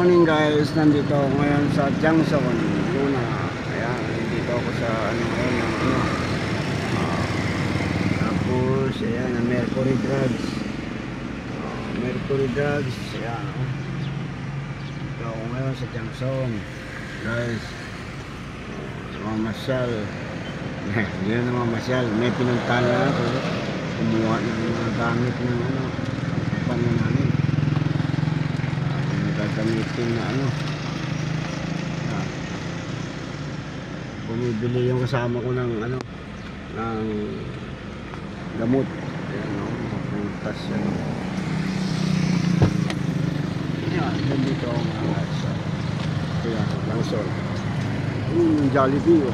morning guys, nandito ako ngayon sa Junction Luna. Ayan, nandito ako sa tapos ayan, Mercury Drugs. Mercury Drugs, ayan. Nandito ako ngayon sa Junction guys. Mamasyal. Hindi na mamasyal, may pinuntahan na ako. Kumuha ng mga gamit ng panya namin. Gagamitin na bumibili yung kasama ko ng ng gamot. Ayan, prutas yan. Ayan, nandito ako mga sa Langsol. Jollibee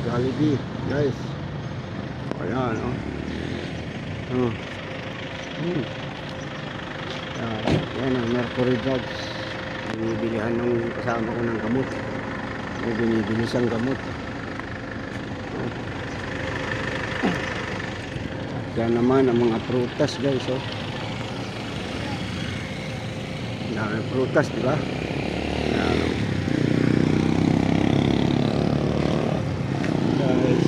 Jollibee guys. Ayan yan ang Mercury Drugs. Binibilihan ng kasama ko ng gamot. Binibili siyang gamot. Yan naman ang mga prutas guys. Yan prutas, diba? Yan. Guys.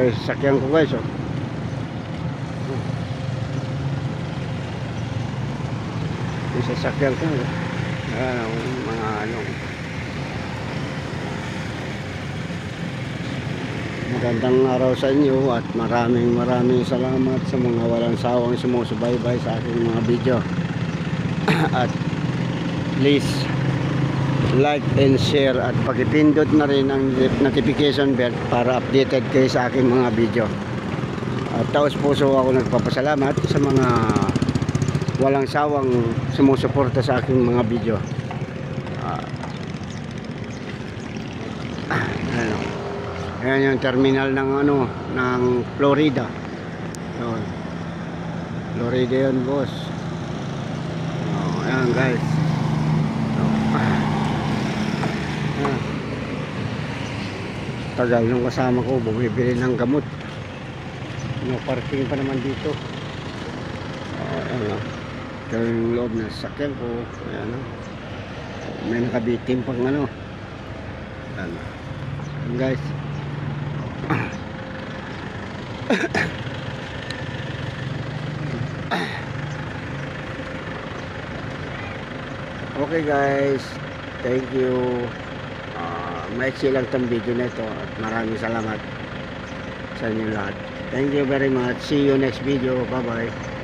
Sasakyan ko guys. Yung sasakyan ko. Ayan, mga magandang araw sa inyo at maraming salamat sa mga walang sawang sumusubaybay sa aking mga video. At please like and share at pakipindot na rin ang notification bell para updated kayo sa aking mga video. At taos puso ako nagpapasalamat sa mga walang sawang sumusuporta sa aking mga video. Ayan yung terminal ng ng Florida. Florida yun boss. Ayan guys. Tagal nung kasama ko bumibili ng gamot. No parking pa naman dito. Ayan ito yung loob ng sasakyan ko. Ayan may nakabitin pang ayan guys. Okay guys, thank you. Maiksi lang itong video na ito at maraming salamat sa inyo lahat. Thank you very much. See you next video. Bye bye.